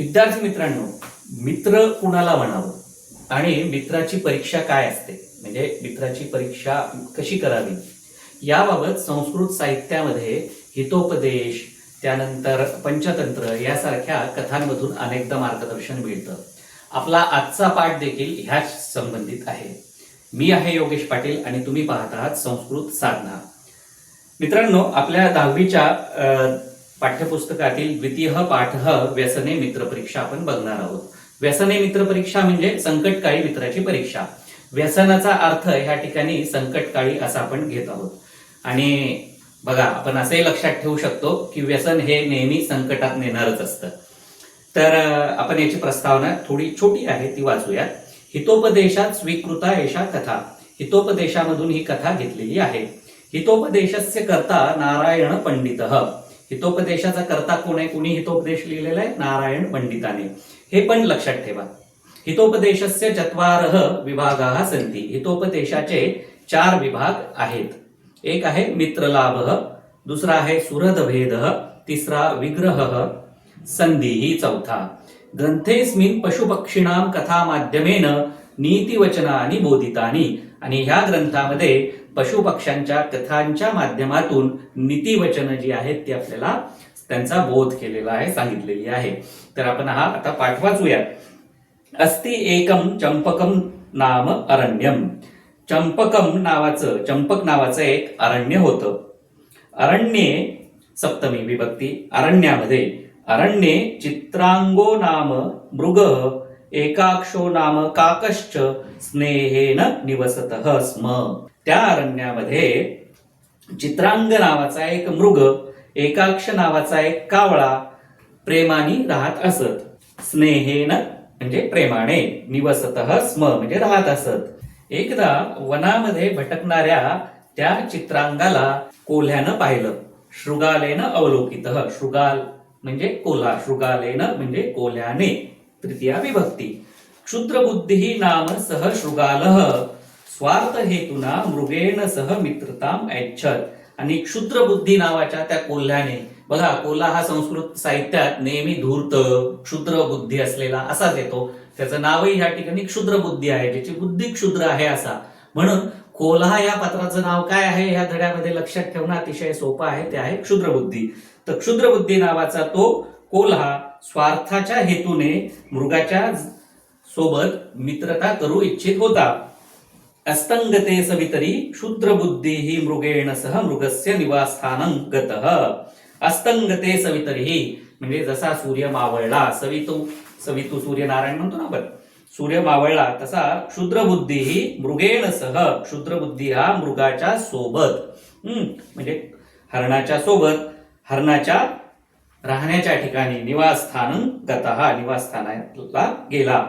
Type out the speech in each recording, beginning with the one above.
विद्यार्थी मित्रांनो, मित्र कुणाला म्हणावं आणि मित्राची परीक्षा काय असते, म्हणजे मित्राची परीक्षा कशी करावी, याबाबत संस्कृत साहित्यामध्ये हितोपदेश, त्यानंतर पंचतंत्र यासारख्या कथांमधून अनेकदा मार्गदर्शन मिळतं. आपला आजचा पाठ देखील ह्याच संबंधित आहे. मी आहे योगेश पाटील आणि तुम्ही पाहत आहात संस्कृत साधना. मित्रांनो, आपल्या 10वीच्या पाठ्यपुस्तकातील द्वितीय पाठ व्यसने मित्रपरीक्षा आपण बघणार आहोत. व्यसने मित्रपरीक्षा म्हणजे संकटकाळी मित्राची परीक्षा. व्यसनाचा अर्थ ह्या ठिकाणी संकटकाळी असा आपण घेत आहोत. आणि बघा, आपण असंही लक्षात ठेवू शकतो की व्यसन हे नेहमी संकटात नेणारच असतं. तर आपण याची प्रस्तावना थोडी छोटी आहे, ती वाचूया. हितोपदेशात स्वीकृता एषा कथा. हितोपदेशामधून ही कथा घेतलेली आहे. हितोपदेशस्य कर्ता नारायण पंडितः. हितोपदेशाचा कर्ता कोण आहे? कुणी हितोपदेश लिहिलेला आहे? नारायण पंडिताने. हे पण लक्षात ठेवा. हितोपदेशस्य चत्वारः विभागाः सन्ति. हितोपदेशाचे 4 विभाग आहेत. एक आहे मित्रलाभः, दुसरा आहे सुहृदभेदः, तिसरा विग्रहः, संधिः, चौथा. ग्रंथेस्मिन् पशुपक्षिणां कथा माध्यमेन नीतिवचनानि बोधितानि. आणि ह्या ग्रंथामध्ये पशुपक्ष्यांच्या कथांच्या माध्यमातून नीतिवचन जी आहेत ती आपल्याला त्यांचा बोध केलेला आहे, सांगितलेली आहे. तर आपण हा आता पाठ वाचूया. अस्ति एकम चंपकम नाम अरण्यम. चंपक नावाचं एक अरण्य होतं. अरण्ये सप्तमी विभक्ती. अरण्यामध्ये अरण्ये चित्रांगो नाम मृगः एकाक्षो नाम काकश्च स्नेहेन निवसतः स्म. त्या अरण्यामध्ये चित्रांग नावाचा एक मृग, एकाक्ष नावाचा एक कावळा प्रेमाने राहत असत. स्नेहेन म्हणजे प्रेमाने, निवसतः स्म म्हणजे राहत असत. एकदा वनामध्ये भटकणाऱ्या त्या चित्रांगाला कोल्ह्यानं पाहिलं. शृगालेन अवलोकितः. शृगाल म्हणजे कोल्हा, शृगालेन म्हणजे कोल्ह्याने, तृतीया विभक्ती. क्षुद्रबुद्धी नाम सह शृगालः स्वार्थ हेतुना मृगेण सह मित्रताम ऐच्छत. आणि क्षुद्रबुद्धी नावाच्या त्या कोल्ह्याने, बघा कोल्हा हा संस्कृत साहित्यात नेहमी धूर्त, क्षुद्र बुद्धी असलेला असाच येतो. त्याचं नावही या ठिकाणी क्षुद्रबुद्धी आहे, ज्याची बुद्धी क्षुद्र आहे असा. म्हणून कोल्हा या पात्राचं नाव काय आहे ह्या धड्यामध्ये लक्षात ठेवणं अतिशय सोपं आहे, ते आहे क्षुद्रबुद्धी. तर क्षुद्रबुद्धी नावाचा तो कोल्हा स्वार्थाच्या हेतूने मृगाच्या सोबत मित्रता करू इच्छित होता. अस्तंगते सवितरी क्षुद्रबुद्धी ही मृगेण सह मृगस्य निवासस्थानं गतः. अस्तंगते सवितरी म्हणजे जसा सूर्य मावळला, सवितू सूर्यनारायण म्हणतो ना आपण, सूर्य मावळला तसा क्षुद्रबुद्धी ही मृगेण सह, क्षुद्रबुद्धी हा मृगाच्या सोबत, म्हणजे हरणाच्या सोबत, हरणाच्या राहण्याच्या ठिकाणी निवासस्थानं गतः, निवासस्थानाला गेला.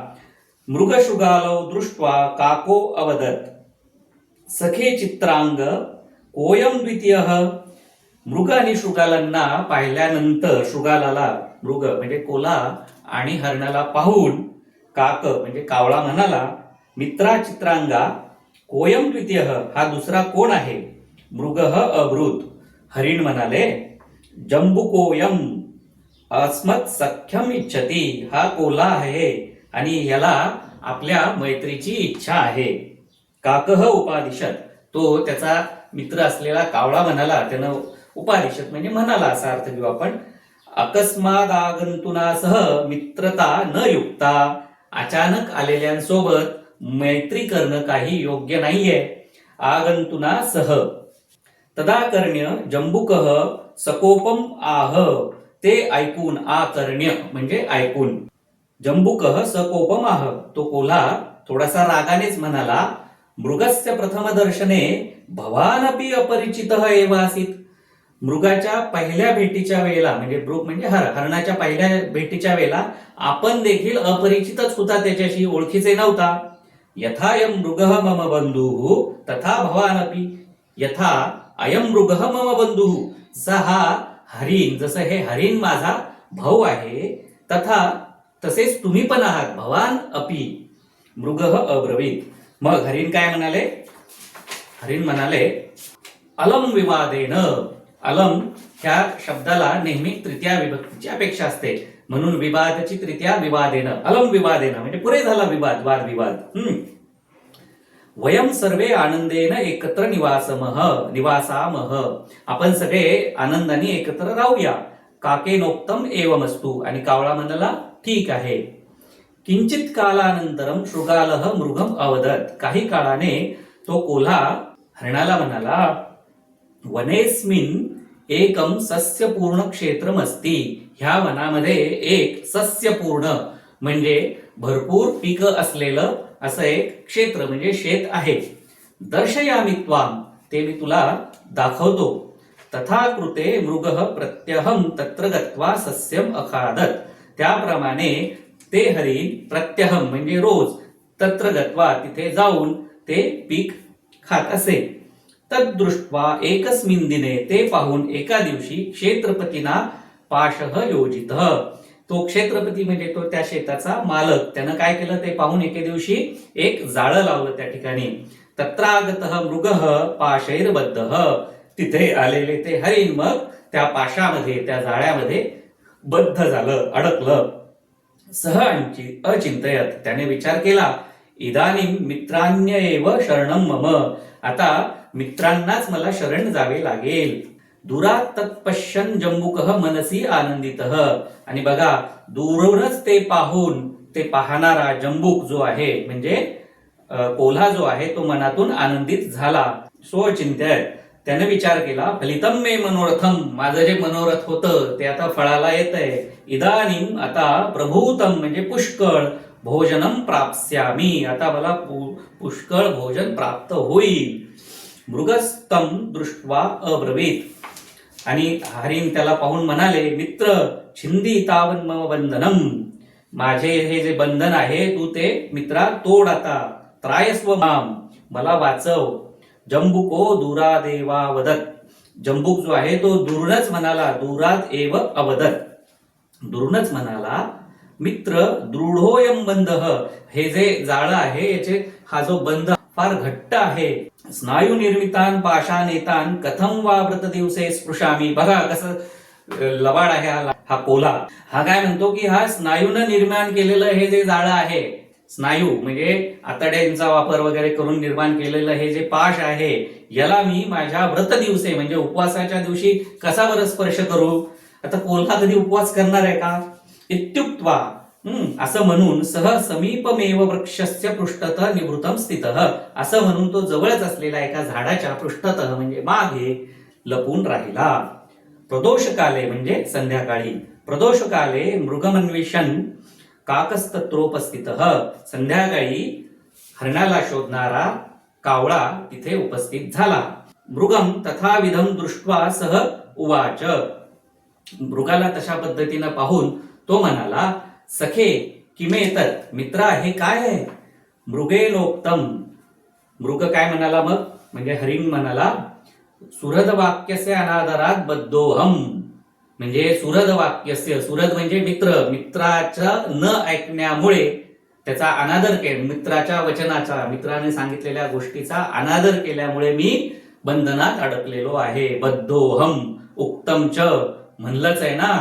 मृगशृगालौ दृष्ट्वा काको अवदत् सखे चित्रांग कोयम द्वितीयः. मृग आणि शृगालांना पाहिल्यानंतर, शृगालाला मृग म्हणजे कोल्हा आणि हरणाला पाहून काक म्हणजे कावळा म्हणाला, मित्रा चित्रांगा कोयम द्वितीयः, हा दुसरा कोण आहे? मृगः अब्रूत. हरिण म्हणाले, जंबुकोयम अस्मत् सख्यम इच्छती. हा कोल्हा आहे आणि याला आपल्या मैत्रीची इच्छा आहे. काकः उपादिशत. तो त्याचा मित्र असलेला कावळा म्हणाला, त्यानं उपादिशत म्हणजे म्हणाला असा अर्थ घेऊ आपण. अकस्मात आगंतुनासह मित्रता न युक्ता. अचानक आलेल्यांसोबत मैत्री करणं काही योग्य नाहीये. आगंतुनासह. तदाकर्ण्य जंबुकः सकोपम आह. ते ऐकून, आकर्ण्य म्हणजे ऐकून, जंबुकः सकोपम आह, तो कोल्हा थोडासा रागानेच म्हणाला, मृगस्य प्रथम दर्शने भवानपि अपरिचितः एव आसीत. मृगाच्या पहिल्या भेटीच्या वेळेला, म्हणजे मृग म्हणजे हरणाच्या पहिल्या भेटीच्या वेळेला आपण देखील अपरिचितच होता, त्याच्याशी ओळखीचे नव्हता. यथा अयं मृगः मम बंधुः तथा भवानपि. यथा अयं मृगः मम बंधुः, जसा हा हरिण, जसं हे हरिण माझा भाऊ आहे, तथा तसेच तुम्ही पण आहात. भवान अपि. मृगः अब्रवीत. मग हरिण काय म्हणाले? हरिण म्हणाले, अलम विवादेन. अलम ह्या शब्दाला नेहमी तृतीया विभक्तीची अपेक्षा असते. म्हणून विवादचितरित्या विवादेन, अलम विवादेन म्हणजे पुरे झाला विवाद, वाद विवाद. वयम सर्वे आनंदेन एकत्र निवासामह, आपण सगळे आनंदाने एकत्र राहूया. काकेनोक्तम एवमस्तु, आणि कावळा म्हणाला ठीक आहे. किंचित कालानंतरम शृगालः मृगम अवदत, काही काळाने तो कोल्हा हरणाला म्हणाला, वनेस्मिन एकम सस्यपूर्ण क्षेत्रमस्ती, ह्या वनामध्ये एक सस्यपूर्ण म्हणजे भरपूर पिकं असलेलं असं एक क्षेत्र म्हणजे शेत आहे. दर्शयामि त्वाम, ते मी तुला दाखवतो. तथा कृते मृगः प्रत्यहम तत्र गत्वा सस्यम अखादत, त्याप्रमाणे ते हरिण प्रत्यहम म्हणजे रोज तत्र गत्वा तिथे जाऊन ते पीक खात असे. तद्दृष्ट्वा एकस्मिन् दिने, ते पाहून एका दिवशी क्षेत्रपतीना पाशः योजितः, तो क्षेत्रपती म्हणजे तो त्या शेताचा मालक, त्यानं काय केलं ते पाहून एके दिवशी एक जाळं लावलं त्या ठिकाणी. तत्रागतः मृगः पाशैर्बद्धः, तिथे आलेले ते हरिण मग त्या पाशामध्ये, त्या जाळ्यामध्ये बद्ध झालं, अडकलं. सह अचिंतयत, त्याने विचार केला, इदानीं मित्राण्येव शरणं मम, आता मित्रांनाच मला शरण जावे लागेल. दुरात तत्पश्यन् जंबुकः मनसी आनंदितः, आणि बघा दूरवरच ते पाहून, ते पाहणारा जंबूक जो आहे म्हणजे कोल्हा जो आहे तो मनातून आनंदित झाला. स्वचिंत्य, त्याने विचार केला, फलितम मे मनोरथम, माझं जे मनोरथ होतं ते आता फळाला येतंय. इदानीं, आता प्रभूतम म्हणजे पुष्कळ, भोजनम प्राप्स्यामी, आता मला पुष्कळ भोजन प्राप्त होईल. मृगस्तम दृष्ट्वा अब्रवीत, आणि हरिण त्याला पाहून म्हणाले, मित्र छिंदी तावन मम बंधनम, माझे हे जे बंधन आहे तू ते मित्रा तोड आता. त्रायस्व माम, मला वाचव. जंबुको दुरादेवा वदत, जंबुक जो आहे तो दुरूनच म्हणाला, दुरात एव अवदत, दुरूनच म्हणाला, मित्र दृढोयम बंधः, हे जे जाळं आहे याचे हा जो बंध फार घट्ट आहे. स्नायू निर्मितान पाशानेतान कथम वा व्रत दिवसे स्पृशामी, बघा कसं लबाड आहे हा कोल्हा. हा काय म्हणतो की हा स्नायूनं निर्माण केलेलं हे जे जाळं आहे, स्नायू म्हणजे आतड्यांचा वापर वगैरे करून निर्माण केलेलं हे जे पाश आहे, याला मी माझ्या व्रत दिवसे म्हणजे उपवासाच्या दिवशी कसा बरं स्पर्श करू. आता कोल्हा कधी उपवास करणार आहे का. इत्युक्त्वा, असं म्हणून सह समीपमेव वृक्षस्य पृष्ठतः निवृत्तम स्थितः, असं म्हणून तो जवळच असलेला एका झाडाच्या पृष्ठतः म्हणजे मागे लपून राहिला. प्रदोषकाले म्हणजे संध्याकाळी, प्रदोषकाले मृगमन्विषण काकस्तत्रोपस्थितः, संध्याकाळी हरणाला शोधणारा कावळा तिथे उपस्थित झाला. मृगम तथाविधम दृष्ट्वा सह उवाच, मृगाला तशा पद्धतीनं पाहून तो म्हणाला, सखे किमेतत, मित्रा हे काय आहे. मृगेनोक्तम, मृग काय म्हणाला मग म्हणजे हरिण म्हणाला, सुहृद वाक्यस्य अनादरात बद्धोहम, म्हणजे सुहृद वाक्यस्य, सुहृद म्हणजे मित्र, मित्राचा न ऐकण्यामुळे त्याचा अनादर केला, मित्राच्या वचनाचा, मित्राने सांगितलेल्या गोष्टीचा अनादर केल्यामुळे मी बंधनात अडकलेलो आहे. बद्धोहम उक्तम च, म्हणलंच आहे ना,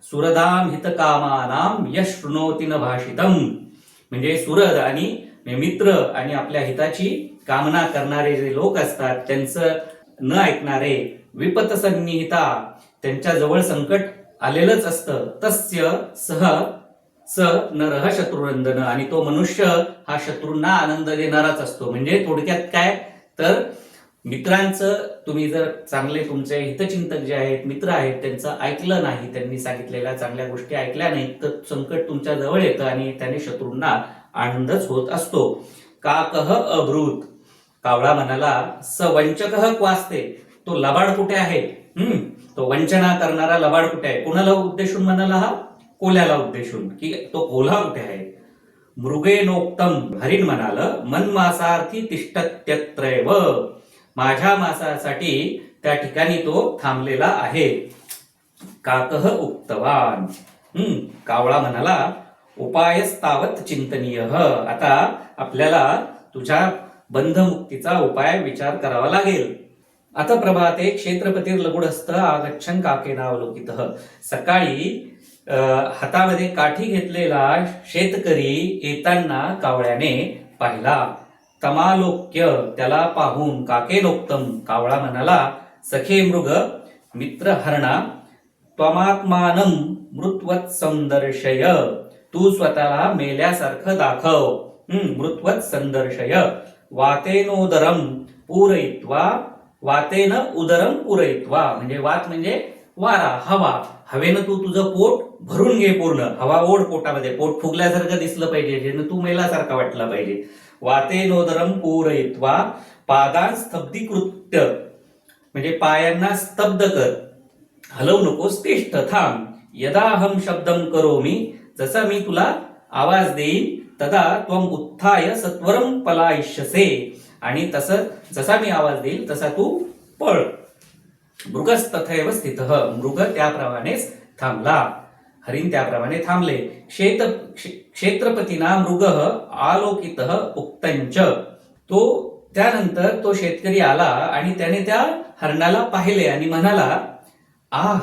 सुरदाम हितकामानाम यश शृणोति न भाषितम, म्हणजे सुरद आणि मित्र आणि आपल्या हिताची कामना करणारे जे लोक असतात त्यांचं न ऐकणारे, विपतसन्निहिता, त्यांच्या जवळ संकट आलेलंच असतं, तस्य सह स नरः शत्रुनंदन, आणि तो मनुष्य हा शत्रूंना आनंद देणाराच असतो. म्हणजे थोडक्यात काय तर मित्रांचं तुम्ही जर चांगले तुमचे हितचिंतक जे आहेत, मित्र आहेत, त्यांचं ऐकलं नाही, त्यांनी सांगितलेल्या चांगल्या गोष्टी ऐकल्या नाहीत, तर संकट तुमच्या जवळ येतं आणि त्याने शत्रूंना आनंदच होत असतो. काकः अब्रूत, कावळा म्हणाला, स वंचकः क्वास्ते, तो लबाड कुठे आहे. तो वंचना करणारा लबाड कुठे आहे. कोणाला उद्देशून म्हणाला हा, कोल्ह्याला उद्देशून, की तो कोल्हा कुठे आहे. मृगेनोक्तम, हरिण म्हणाल, मनमासार्थी तिष्ठत्यत्रैव, माझ्या मासासाठी त्या ठिकाणी तो थांबलेला आहे. काकः उक्तवान, कावळा म्हणाला, उपायस्तावत चिंतनीय, आता आपल्याला तुझ्या बंधमुक्तीचा उपाय विचार करावा लागेल. आता प्रभाते क्षेत्रपतीर लघुडस्थ आगच्छन काकेनावलोकितः, सकाळी हातामध्ये काठी घेतलेला शेतकरी येताना कावळ्याने पाहिला. तमालोक्य त्याला पाहून काकेलोक्तम कावळा म्हणाला, सखे मृग मित्र हरणा त्वमात्मानं मृत्वत संदर्शय, तू स्वतःला मेल्यासारखं दाखव. मृत्वत संदर्शय. वातेनोदरम पूरयित्वा, वातेन उदरम पूरयित्वा, म्हणजे वात म्हणजे वारा, हवा. हवेनं तू तुझं पोट भरून घे पूर्ण. हवा ओढ पोटामध्ये, पोट फुगल्यासारखं दिसलं पाहिजे, ज्यानं तू मेल्यासारखा वाटला पाहिजे. वातेनोदरम पूरयित्वा पादान स्तब्धीकृत्य, म्हणजे पायांना स्तब्ध कर, हलवू नकोस, तिष्ठ थांब. यदाहम शब्दम करोमी, जसा मी तुला आवाज देईन, तदा त्वम उत्थाय सत्वरम पलायिष्यसे, आणि तसं जसा मी आवाज देईल तसा तू पळ. मृगस्तथैव स्थितः, मृग त्याप्रमाणेच थांबला. हरिण त्याप्रमाणे थांबले. क्षेत्रपतीना मृग आलोकितः उक्तंच, तो त्यानंतर तो शेतकरी आला आणि त्याने त्या हरणाला पाहिले आणि म्हणाला, आह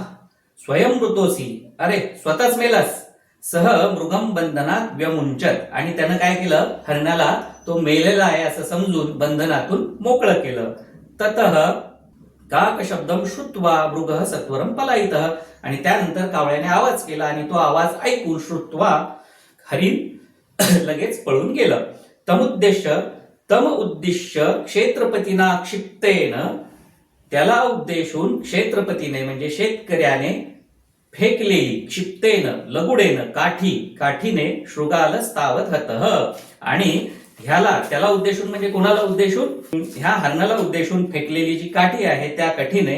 स्वयंमृतोसी, अरे स्वतःच मेलास. सह मृगम बंधनात व्यमुंचत, आणि त्यानं काय केलं, हरणाला तो मेलेला आहे असं समजून बंधनातून मोकळं केलं. ततः काक शब्दम श्रुत्वा मृग सत्वरम पलायितः, आणि त्यानंतर कावळ्याने आवाज केला आणि तो आवाज ऐकून श्रुत्वा हरिण लगेच पळून गेलं. तम उद्दिश्य क्षेत्रपतीना क्षिप्तेन, त्याला उद्देशून क्षेत्रपतीने म्हणजे शेतकऱ्याने फेकलेली, क्षिप्तेन लगुडेन काठीने शृगाल स्थावत हतः, आणि त्याला उद्देशून म्हणजे कोणाला उद्देशून, ह्या हरणाला उद्देशून फेकलेली जी काठी आहे त्या काठीने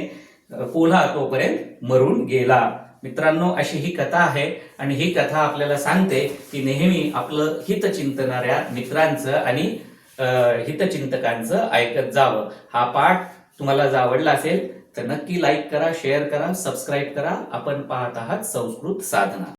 कोल्हा तोपर्यंत मरून गेला. मित्रांनो, अशी ही कथा आहे आणि ही कथा आपल्याला सांगते की नेहमी आपलं हित चिंतणाऱ्या मित्रांचं आणि हितचिंतकांचं ऐकत जावं. हा पाठ तुम्हाला जर आवडला असेल तर नक्की लाईक करा, शेअर करा, सबस्क्राईब करा. आपण पाहत आहात संस्कृत साधना.